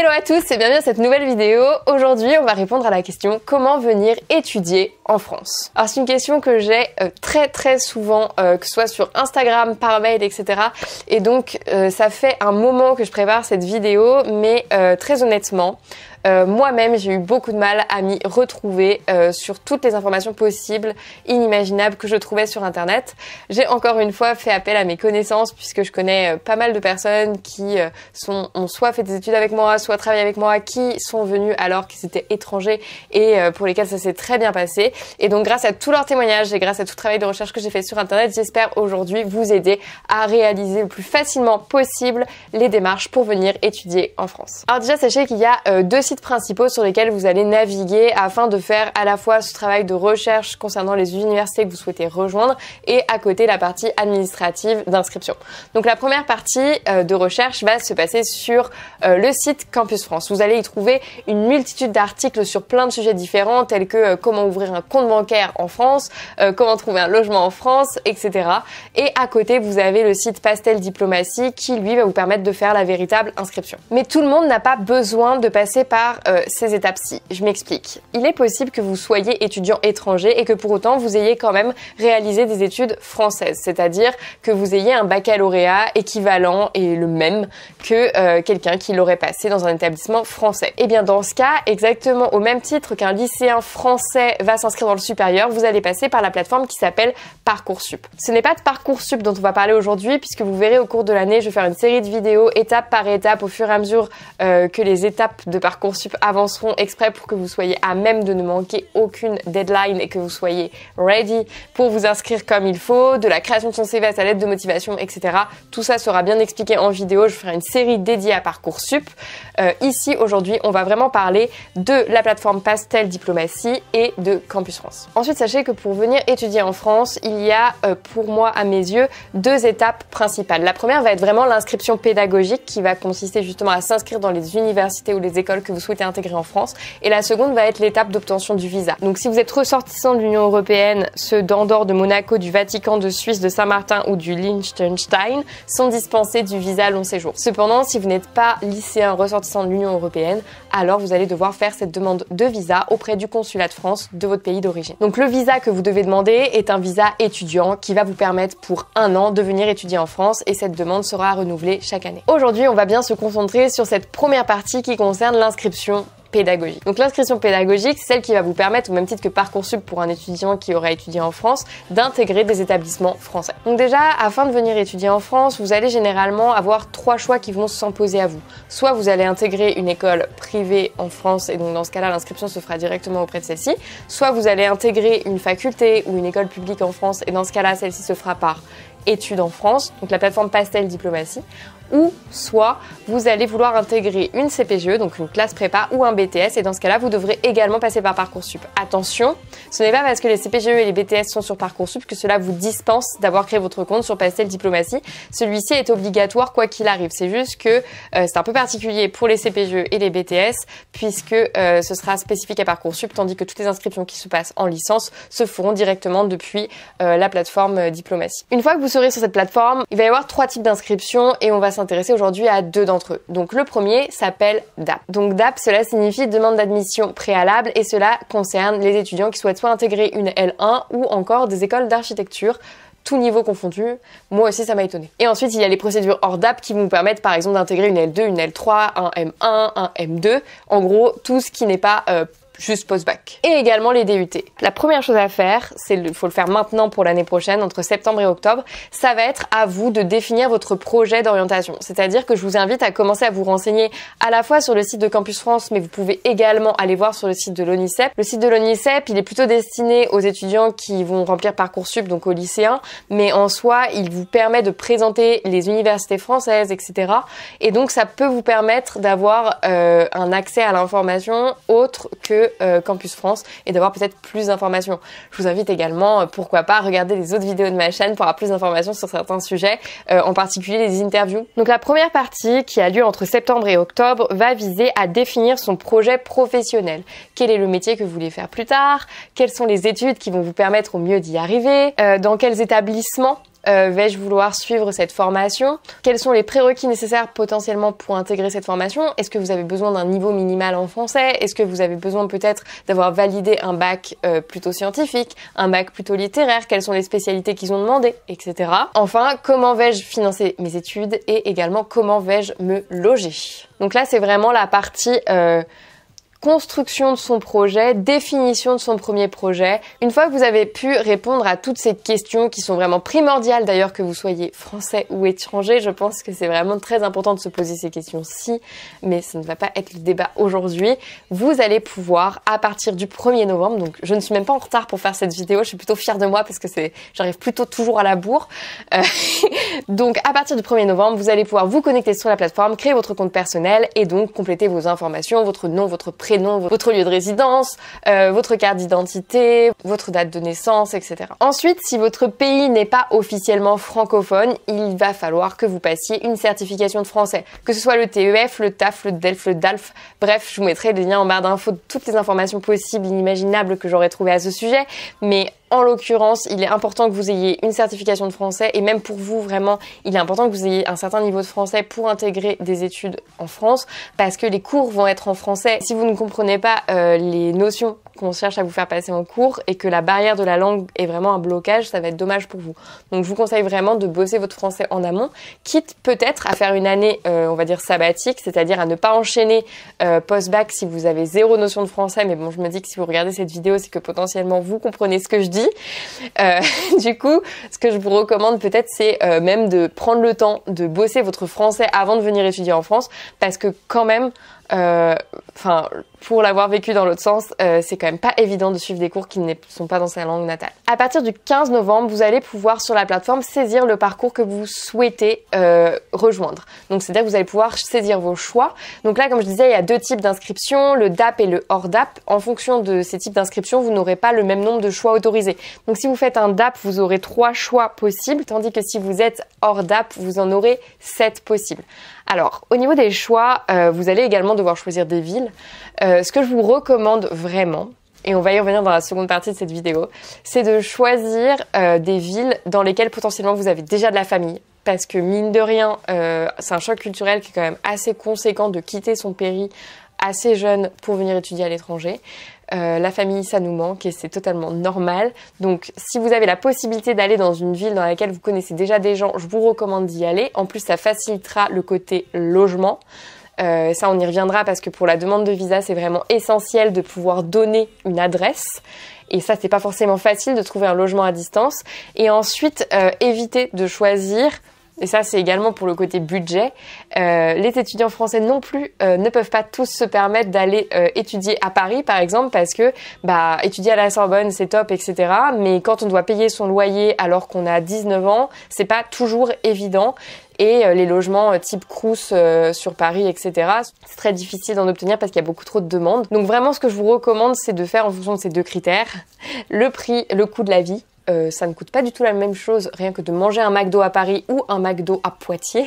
Hello à tous et bienvenue à cette nouvelle vidéo. Aujourd'hui, on va répondre à la question comment venir étudier en France. Alors c'est une question que j'ai très souvent, que ce soit sur Instagram, par mail, etc. Et donc ça fait un moment que je prépare cette vidéo, mais très honnêtement, moi-même j'ai eu beaucoup de mal à m'y retrouver sur toutes les informations possibles, inimaginables que je trouvais sur internet. J'ai encore une fois fait appel à mes connaissances puisque je connais pas mal de personnes qui ont soit fait des études avec moi, soit travaillé avec moi, qui sont venus alors qu'ils étaient étrangers et pour lesquels ça s'est très bien passé. Et donc grâce à tous leurs témoignages et grâce à tout le travail de recherche que j'ai fait sur internet, j'espère aujourd'hui vous aider à réaliser le plus facilement possible les démarches pour venir étudier en France. Alors déjà sachez qu'il y a deux sites principaux sur lesquels vous allez naviguer afin de faire à la fois ce travail de recherche concernant les universités que vous souhaitez rejoindre et à côté la partie administrative d'inscription. Donc la première partie de recherche va se passer sur le site Campus France. Vous allez y trouver une multitude d'articles sur plein de sujets différents tels que comment ouvrir un compte bancaire en France, comment trouver un logement en France, etc. Et à côté vous avez le site Pastel Diplomatie qui lui va vous permettre de faire la véritable inscription. Mais tout le monde n'a pas besoin de passer par ces étapes-ci. Je m'explique. Il est possible que vous soyez étudiant étranger et que pour autant vous ayez quand même réalisé des études françaises, c'est-à-dire que vous ayez un baccalauréat équivalent et le même que quelqu'un qui l'aurait passé dans un établissement français. Et bien dans ce cas, exactement au même titre qu'un lycéen français va s'inscrire dans le supérieur, vous allez passer par la plateforme qui s'appelle Parcoursup. Ce n'est pas de Parcoursup dont on va parler aujourd'hui puisque vous verrez au cours de l'année, je vais faire une série de vidéos étape par étape au fur et à mesure que les étapes de Parcoursup avanceront exprès pour que vous soyez à même de ne manquer aucune deadline et que vous soyez ready pour vous inscrire comme il faut, de la création de son CV à sa lettre de motivation, etc. Tout ça sera bien expliqué en vidéo. Je ferai une série dédiée à Parcoursup. Ici, aujourd'hui, on va vraiment parler de la plateforme Pastel Diplomatie et de Campus France. Ensuite, sachez que pour venir étudier en France, il y a, pour moi, à mes yeux, deux étapes principales. La première va être vraiment l'inscription pédagogique qui va consister justement à s'inscrire dans les universités ou les écoles que vous souhaitez intégrer en France. Et la seconde va être l'étape d'obtention du visa. Donc si vous êtes ressortissant de l'Union européenne, ceux d'Andorre, de Monaco, du Vatican, de Suisse, de Saint-Martin ou du Liechtenstein sont dispensés du visa long séjour. Cependant, si vous n'êtes pas lycéen ressortissant de l'Union européenne, alors vous allez devoir faire cette demande de visa auprès du consulat de France de votre pays d'origine. Donc le visa que vous devez demander est un visa étudiant qui va vous permettre pour 1 an de venir étudier en France et cette demande sera renouvelée chaque année. Aujourd'hui, on va bien se concentrer sur cette première partie qui concerne l'inscription pédagogique. Donc l'inscription pédagogique, c'est celle qui va vous permettre, au même titre que Parcoursup pour un étudiant qui aurait étudié en France, d'intégrer des établissements français. Donc déjà, afin de venir étudier en France, vous allez généralement avoir 3 choix qui vont s'imposer à vous. Soit vous allez intégrer une école privée en France et donc dans ce cas-là, l'inscription se fera directement auprès de celle-ci. Soit vous allez intégrer une faculté ou une école publique en France et dans ce cas-là, celle-ci se fera par études en France, donc la plateforme Pastel Diplomatie, ou soit vous allez vouloir intégrer une CPGE, donc une classe prépa ou un BTS et dans ce cas-là, vous devrez également passer par Parcoursup. Attention, ce n'est pas parce que les CPGE et les BTS sont sur Parcoursup que cela vous dispense d'avoir créé votre compte sur Pastel Diplomatie. Celui-ci est obligatoire quoi qu'il arrive. C'est juste que c'est un peu particulier pour les CPGE et les BTS puisque ce sera spécifique à Parcoursup tandis que toutes les inscriptions qui se passent en licence se feront directement depuis la plateforme Diplomatie. Une fois que vous serez sur cette plateforme, il va y avoir 3 types d'inscriptions et on va s'intéresser aujourd'hui à 2 d'entre eux. Donc le premier s'appelle DAP. Donc DAP, cela signifie demande d'admission préalable et cela concerne les étudiants qui souhaitent soit intégrer une L1 ou encore des écoles d'architecture, tout niveau confondu. Moi aussi ça m'a étonné. Et ensuite il y a les procédures hors DAP qui vont vous permettre par exemple d'intégrer une L2, une L3, un M1, un M2. En gros tout ce qui n'est pas juste post-bac. Et également les DUT. La première chose à faire, faut le faire maintenant pour l'année prochaine, entre septembre et octobre, ça va être à vous de définir votre projet d'orientation. C'est-à-dire que je vous invite à commencer à vous renseigner à la fois sur le site de Campus France, mais vous pouvez également aller voir sur le site de l'ONICEP. Le site de l'ONICEP, il est plutôt destiné aux étudiants qui vont remplir Parcoursup, donc aux lycéens, mais en soi, il vous permet de présenter les universités françaises, etc. Et donc, ça peut vous permettre d'avoir un accès à l'information autre que Campus France et d'avoir peut-être plus d'informations. Je vous invite également, pourquoi pas, à regarder les autres vidéos de ma chaîne pour avoir plus d'informations sur certains sujets, en particulier les interviews. Donc la première partie, qui a lieu entre septembre et octobre, va viser à définir son projet professionnel. Quel est le métier que vous voulez faire plus tard? Quelles sont les études qui vont vous permettre au mieux d'y arriver? Dans quels établissements vais-je vouloir suivre cette formation? Quels sont les prérequis nécessaires potentiellement pour intégrer cette formation? Est-ce que vous avez besoin d'un niveau minimal en français? Est-ce que vous avez besoin peut-être d'avoir validé un bac plutôt scientifique, un bac plutôt littéraire? Quelles sont les spécialités qu'ils ont demandées, etc. Enfin, comment vais-je financer mes études et également comment vais-je me loger? Donc là, c'est vraiment la partie construction de son projet, définition de son premier projet. Une fois que vous avez pu répondre à toutes ces questions qui sont vraiment primordiales d'ailleurs que vous soyez français ou étranger, je pense que c'est vraiment très important de se poser ces questions-ci, mais ça ne va pas être le débat aujourd'hui. Vous allez pouvoir, à partir du 1er novembre, donc je ne suis même pas en retard pour faire cette vidéo, je suis plutôt fière de moi parce que j'arrive plutôt toujours à la bourre. Donc à partir du 1er novembre, vous allez pouvoir vous connecter sur la plateforme, créer votre compte personnel et donc compléter vos informations, votre nom, votre prénom, votre lieu de résidence, votre carte d'identité, votre date de naissance, etc. Ensuite, si votre pays n'est pas officiellement francophone, il va falloir que vous passiez une certification de français. Que ce soit le TEF, le TAF, le DELF, le DALF, bref, je vous mettrai les liens en barre d'infos de toutes les informations possibles, inimaginables que j'aurais trouvées à ce sujet, mais en l'occurrence, il est important que vous ayez une certification de français et même pour vous, vraiment, il est important que vous ayez un certain niveau de français pour intégrer des études en France parce que les cours vont être en français. Si vous ne comprenez pas les notions qu'on cherche à vous faire passer en cours et que la barrière de la langue est vraiment un blocage, ça va être dommage pour vous. Donc je vous conseille vraiment de bosser votre français en amont, quitte peut-être à faire une année, on va dire sabbatique, c'est-à-dire à ne pas enchaîner post-bac si vous avez zéro notion de français, mais bon, je me dis que si vous regardez cette vidéo, c'est que potentiellement vous comprenez ce que je dis. Du coup, ce que je vous recommande peut-être, c'est même de prendre le temps de bosser votre français avant de venir étudier en France, parce que quand même, pour l'avoir vécu dans l'autre sens, c'est quand même pas évident de suivre des cours qui ne sont pas dans sa langue natale. À partir du 15 novembre, vous allez pouvoir sur la plateforme saisir le parcours que vous souhaitez rejoindre. Donc c'est-à-dire que vous allez pouvoir saisir vos choix. Donc là, comme je disais, il y a deux types d'inscriptions, le DAP et le hors DAP. En fonction de ces types d'inscriptions, vous n'aurez pas le même nombre de choix autorisés. Donc si vous faites un DAP, vous aurez 3 choix possibles, tandis que si vous êtes hors DAP, vous en aurez 7 possibles. Alors, au niveau des choix, vous allez également devoir choisir des villes. Ce que je vous recommande vraiment, et on va y revenir dans la seconde partie de cette vidéo, c'est de choisir des villes dans lesquelles potentiellement vous avez déjà de la famille. Parce que mine de rien, c'est un choc culturel qui est quand même assez conséquent de quitter son pays assez jeune pour venir étudier à l'étranger. La famille, ça nous manque et c'est totalement normal. Donc, si vous avez la possibilité d'aller dans une ville dans laquelle vous connaissez déjà des gens, je vous recommande d'y aller. En plus, ça facilitera le côté logement. Ça, on y reviendra parce que pour la demande de visa, c'est vraiment essentiel de pouvoir donner une adresse. Et ça, c'est pas forcément facile de trouver un logement à distance. Et ensuite, éviter de choisir. Et ça, c'est également pour le côté budget. Les étudiants français non plus ne peuvent pas tous se permettre d'aller étudier à Paris, par exemple, parce que étudier à la Sorbonne, c'est top, etc. Mais quand on doit payer son loyer alors qu'on a 19 ans, c'est pas toujours évident. Et les logements type Crous sur Paris, etc. C'est très difficile d'en obtenir parce qu'il y a beaucoup trop de demandes. Donc vraiment, ce que je vous recommande, c'est de faire en fonction de ces deux critères. Le prix, le coût de la vie. Ça ne coûte pas du tout la même chose rien que de manger un McDo à Paris ou un McDo à Poitiers.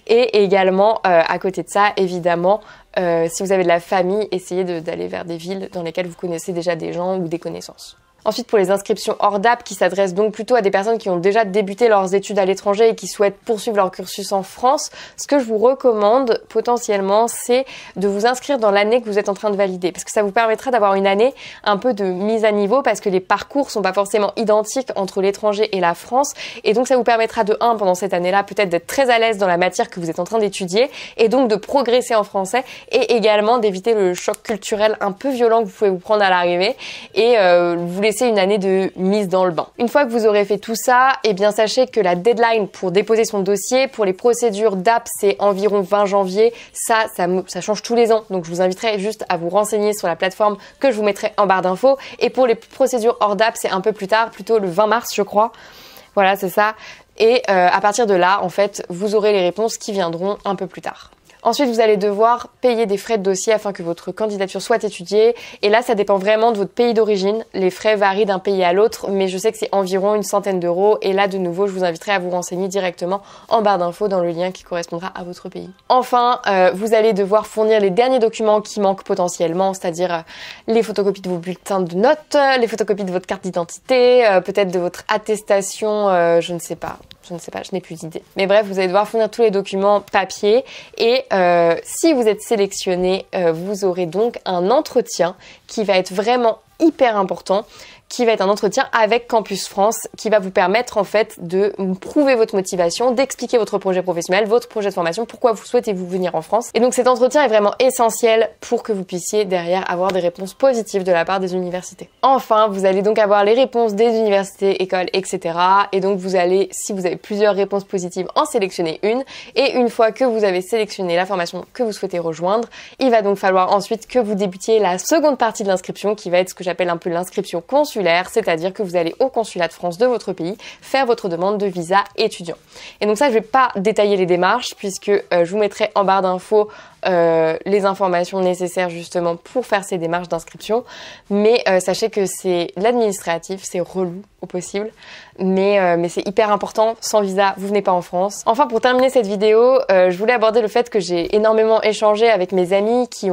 Et également, à côté de ça, évidemment, si vous avez de la famille, essayez d'aller vers des villes dans lesquelles vous connaissez déjà des gens ou des connaissances. Ensuite, pour les inscriptions hors DAP qui s'adressent donc plutôt à des personnes qui ont déjà débuté leurs études à l'étranger et qui souhaitent poursuivre leur cursus en France, ce que je vous recommande potentiellement, c'est de vous inscrire dans l'année que vous êtes en train de valider. Parce que ça vous permettra d'avoir une année un peu de mise à niveau parce que les parcours sont pas forcément identiques entre l'étranger et la France. Et donc, ça vous permettra de 1, pendant cette année-là, peut-être d'être très à l'aise dans la matière que vous êtes en train d'étudier et donc de progresser en français et également d'éviter le choc culturel un peu violent que vous pouvez vous prendre à l'arrivée et vous laisser une année de mise dans le bain. Une fois que vous aurez fait tout ça, eh bien sachez que la deadline pour déposer son dossier, pour les procédures DAP, c'est environ 20 janvier. Ça change tous les ans. Donc je vous inviterai juste à vous renseigner sur la plateforme que je vous mettrai en barre d'infos. Et pour les procédures hors DAP, c'est un peu plus tard, plutôt le 20 mars, je crois. Voilà, c'est ça. Et à partir de là, en fait, vous aurez les réponses qui viendront un peu plus tard. Ensuite, vous allez devoir payer des frais de dossier afin que votre candidature soit étudiée. Et là, ça dépend vraiment de votre pays d'origine. Les frais varient d'un pays à l'autre, mais je sais que c'est environ une centaine d'euros. Et là, de nouveau, je vous inviterai à vous renseigner directement en barre d'infos dans le lien qui correspondra à votre pays. Enfin, vous allez devoir fournir les derniers documents qui manquent potentiellement, c'est-à-dire les photocopies de vos bulletins de notes, les photocopies de votre carte d'identité, peut-être de votre attestation, je ne sais pas, je n'ai plus d'idée. Mais bref, vous allez devoir fournir tous les documents papier et si vous êtes sélectionné, vous aurez donc un entretien qui va être vraiment hyper important, qui va être un entretien avec Campus France, qui va vous permettre en fait de prouver votre motivation, d'expliquer votre projet professionnel, votre projet de formation, pourquoi vous souhaitez-vous venir en France. Et donc cet entretien est vraiment essentiel pour que vous puissiez derrière avoir des réponses positives de la part des universités. Enfin, vous allez donc avoir les réponses des universités, écoles, etc. Et donc vous allez, si vous avez plusieurs réponses positives, en sélectionner une. Et une fois que vous avez sélectionné la formation que vous souhaitez rejoindre, il va donc falloir ensuite que vous débutiez la seconde partie de l'inscription, qui va être ce que j'appelle un peu l'inscription consulaire, c'est-à-dire que vous allez au consulat de France de votre pays faire votre demande de visa étudiant. Et donc ça, je vais pas détailler les démarches puisque je vous mettrai en barre d'infos les informations nécessaires justement pour faire ces démarches d'inscription. Mais sachez que c'est l'administratif, c'est relou au possible, mais c'est hyper important. Sans visa, vous venez pas en France. Enfin, pour terminer cette vidéo, je voulais aborder le fait que j'ai énormément échangé avec mes amis qui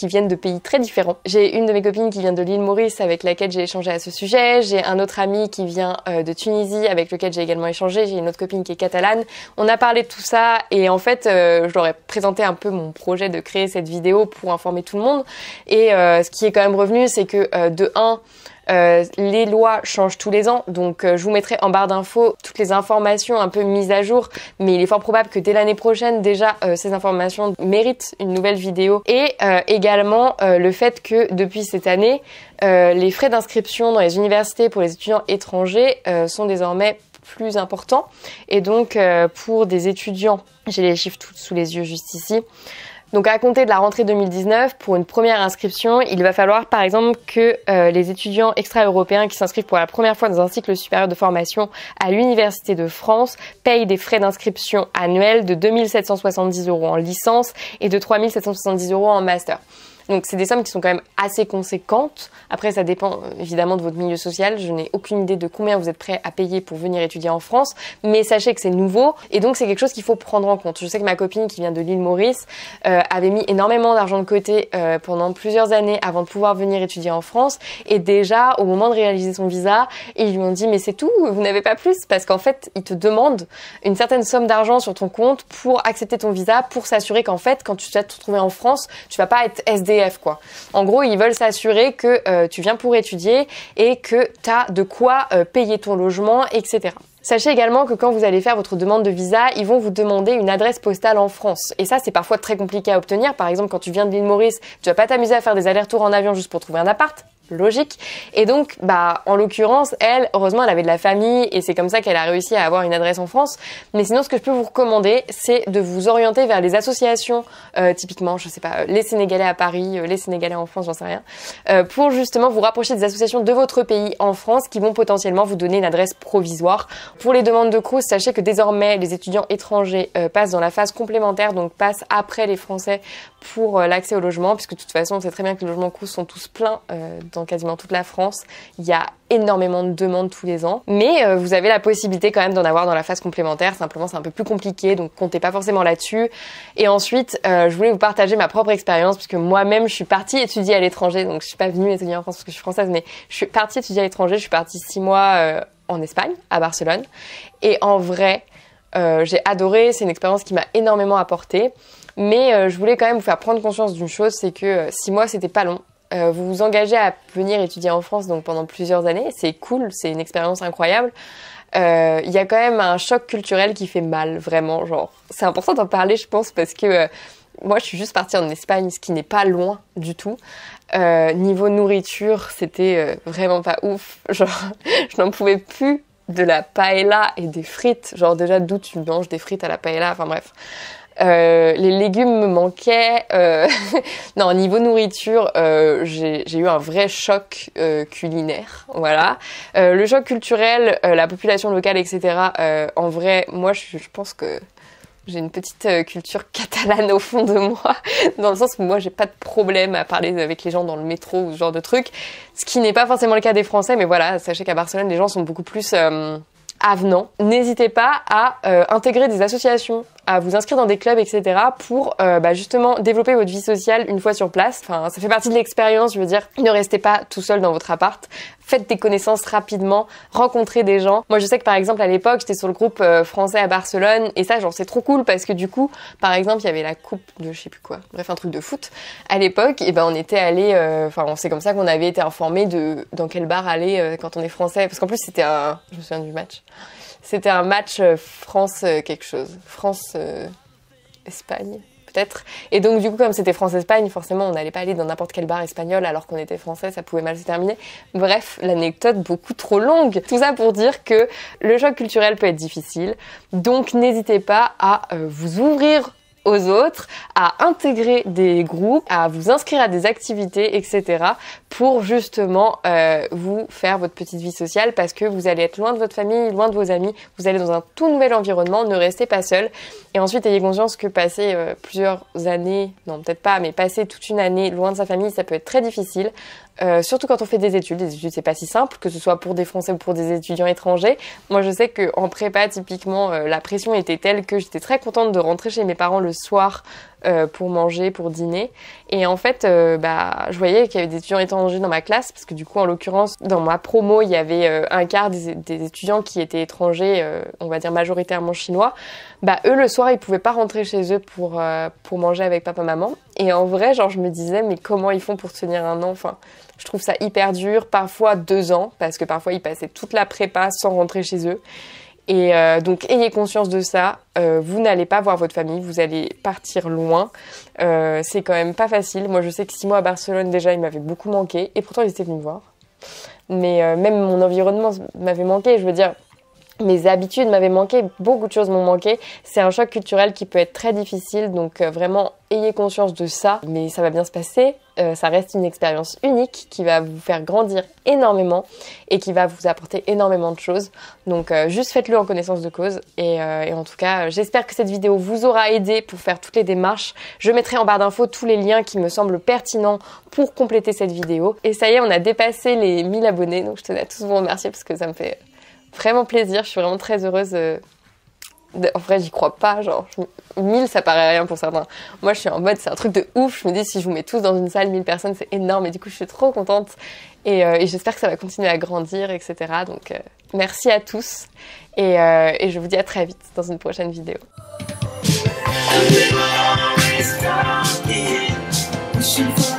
viennent de pays très différents. J'ai une de mes copines qui vient de l'île Maurice avec laquelle j'ai échangé à ce sujet. J'ai un autre ami qui vient de Tunisie avec lequel j'ai également échangé. J'ai une autre copine qui est catalane. On a parlé de tout ça et en fait, je leur ai présenté un peu mon projet de créer cette vidéo pour informer tout le monde. Et ce qui est quand même revenu, c'est que de 1, les lois changent tous les ans, donc je vous mettrai en barre d'infos toutes les informations un peu mises à jour, mais il est fort probable que dès l'année prochaine déjà ces informations méritent une nouvelle vidéo. Et également le fait que depuis cette année, les frais d'inscription dans les universités pour les étudiants étrangers sont désormais plus importants. Et donc pour des étudiants, j'ai les chiffres tout sous les yeux juste ici. Donc à compter de la rentrée 2019, pour une première inscription, il va falloir par exemple que les étudiants extra-européens qui s'inscrivent pour la première fois dans un cycle supérieur de formation à l'Université de France payent des frais d'inscription annuels de 2 770 € en licence et de 3 770 € en master. Donc c'est des sommes qui sont quand même assez conséquentes. Après ça dépend évidemment de votre milieu social. Je n'ai aucune idée de combien vous êtes prêt à payer pour venir étudier en France. Mais sachez que c'est nouveau et donc c'est quelque chose qu'il faut prendre en compte. Je sais que ma copine qui vient de l'île Maurice avait mis énormément d'argent de côté pendant plusieurs années avant de pouvoir venir étudier en France. Et déjà au moment de réaliser son visa, ils lui ont dit mais c'est tout, vous n'avez pas plus. Parce qu'en fait ils te demandent une certaine somme d'argent sur ton compte pour accepter ton visa, pour s'assurer qu'en fait quand tu vas te retrouver en France, tu vas pas être SDF quoi. En gros, ils veulent s'assurer que tu viens pour étudier et que tu as de quoi payer ton logement, etc. Sachez également que quand vous allez faire votre demande de visa, ils vont vous demander une adresse postale en France. Et ça, c'est parfois très compliqué à obtenir. Par exemple, quand tu viens de l'île Maurice, tu vas pas t'amuser à faire des allers-retours en avion juste pour trouver un appart. Logique. Et donc, en l'occurrence, elle, heureusement, elle avait de la famille et c'est comme ça qu'elle a réussi à avoir une adresse en France. Mais sinon, ce que je peux vous recommander, c'est de vous orienter vers les associations, typiquement, je sais pas, les Sénégalais à Paris, les Sénégalais en France, j'en sais rien, pour justement vous rapprocher des associations de votre pays en France qui vont potentiellement vous donner une adresse provisoire. Pour les demandes de Crous, sachez que désormais, les étudiants étrangers passent dans la phase complémentaire, donc passent après les Français pour l'accès au logement, puisque de toute façon, on sait très bien que les logements Crous sont tous pleins dans quasiment toute la France. Il y a énormément de demandes tous les ans. Mais vous avez la possibilité quand même d'en avoir dans la phase complémentaire. Simplement, c'est un peu plus compliqué, donc comptez pas forcément là-dessus. Et ensuite, je voulais vous partager ma propre expérience, puisque moi-même, je suis partie étudier à l'étranger. Donc, je suis pas venue étudier en France parce que je suis française, mais je suis partie étudier à l'étranger. Je suis partie 6 mois en Espagne, à Barcelone. Et en vrai, j'ai adoré. C'est une expérience qui m'a énormément apporté. Mais je voulais quand même vous faire prendre conscience d'une chose, c'est que 6 mois, c'était pas long. Vous vous engagez à venir étudier en France donc pendant plusieurs années, c'est cool, c'est une expérience incroyable. Il y a quand même un choc culturel qui fait mal, vraiment, genre. C'est important d'en parler, je pense, parce que moi, je suis juste partie en Espagne, ce qui n'est pas loin du tout. Niveau nourriture, c'était vraiment pas ouf. Genre, je n'en pouvais plus de la paella et des frites. Genre, déjà, d'où tu manges des frites à la paella, enfin bref. Les légumes me manquaient. Non, niveau nourriture, j'ai eu un vrai choc culinaire. Voilà. Le choc culturel, la population locale, etc. En vrai, moi, je pense que J'ai une petite culture catalane au fond de moi, dans le sens où moi j'ai pas de problème à parler avec les gens dans le métro ou ce genre de truc, ce qui n'est pas forcément le cas des Français, mais voilà, sachez qu'à Barcelone les gens sont beaucoup plus avenants. N'hésitez pas à intégrer des associations, à vous inscrire dans des clubs, etc. pour justement développer votre vie sociale une fois sur place. Enfin, ça fait partie de l'expérience, je veux dire. Ne restez pas tout seul dans votre appart. Faites des connaissances rapidement, rencontrez des gens. Moi, je sais que par exemple, à l'époque, j'étais sur le groupe français à Barcelone et ça, genre, c'est trop cool parce que du coup, par exemple, il y avait la coupe de je sais plus quoi, bref, un truc de foot. À l'époque, et on était allé, c'est comme ça qu'on avait été informés de dans quel bar aller quand on est français. Parce qu'en plus, je me souviens du match. C'était un match France quelque chose. France-Espagne, peut-être. Et donc, du coup, comme c'était France-Espagne, forcément, on n'allait pas aller dans n'importe quel bar espagnol alors qu'on était français, ça pouvait mal se terminer. Bref, l'anecdote beaucoup trop longue. Tout ça pour dire que le choc culturel peut être difficile. Donc, n'hésitez pas à vous ouvrir aux autres, à intégrer des groupes, à vous inscrire à des activités, etc. pour justement vous faire votre petite vie sociale parce que vous allez être loin de votre famille, loin de vos amis, vous allez dans un tout nouvel environnement, ne restez pas seul. Et ensuite, ayez conscience que passer plusieurs années, non peut-être pas, mais passer toute une année loin de sa famille, ça peut être très difficile. Surtout quand on fait des études c'est pas si simple, que ce soit pour des Français ou pour des étudiants étrangers. Moi je sais qu'en prépa typiquement la pression était telle que j'étais très contente de rentrer chez mes parents le soir pour manger, pour dîner. Et en fait, je voyais qu'il y avait des étudiants étrangers dans ma classe, parce que du coup, en l'occurrence, dans ma promo, il y avait un quart des étudiants qui étaient étrangers, on va dire majoritairement chinois. Eux, le soir, ils pouvaient pas rentrer chez eux pour manger avec papa-maman. Et en vrai, je me disais, mais comment ils font pour tenir un an? Enfin, je trouve ça hyper dur, parfois 2 ans, parce que parfois, ils passaient toute la prépa sans rentrer chez eux. Et donc ayez conscience de ça, vous n'allez pas voir votre famille, vous allez partir loin, c'est quand même pas facile. Moi je sais que 6 mois à Barcelone déjà il m'avait beaucoup manqué et pourtant ils étaient venus me voir. Mais même mon environnement m'avait manqué, je veux dire mes habitudes m'avaient manqué, beaucoup de choses m'ont manqué. C'est un choc culturel qui peut être très difficile, donc vraiment ayez conscience de ça, mais ça va bien se passer. Ça reste une expérience unique qui va vous faire grandir énormément et qui va vous apporter énormément de choses. Donc juste faites-le en connaissance de cause et en tout cas j'espère que cette vidéo vous aura aidé pour faire toutes les démarches. Je mettrai en barre d'infos tous les liens qui me semblent pertinents pour compléter cette vidéo. Et ça y est, on a dépassé les 1000 abonnés, donc je tenais à tous vous remercier parce que ça me fait vraiment plaisir. Je suis vraiment très heureuse. En vrai, j'y crois pas, genre 1000 ça paraît rien pour certains. Moi je suis en mode c'est un truc de ouf, je me dis si je vous mets tous dans une salle 1000 personnes c'est énorme et du coup je suis trop contente et j'espère que ça va continuer à grandir, etc. Donc merci à tous et je vous dis à très vite dans une prochaine vidéo. Pushing for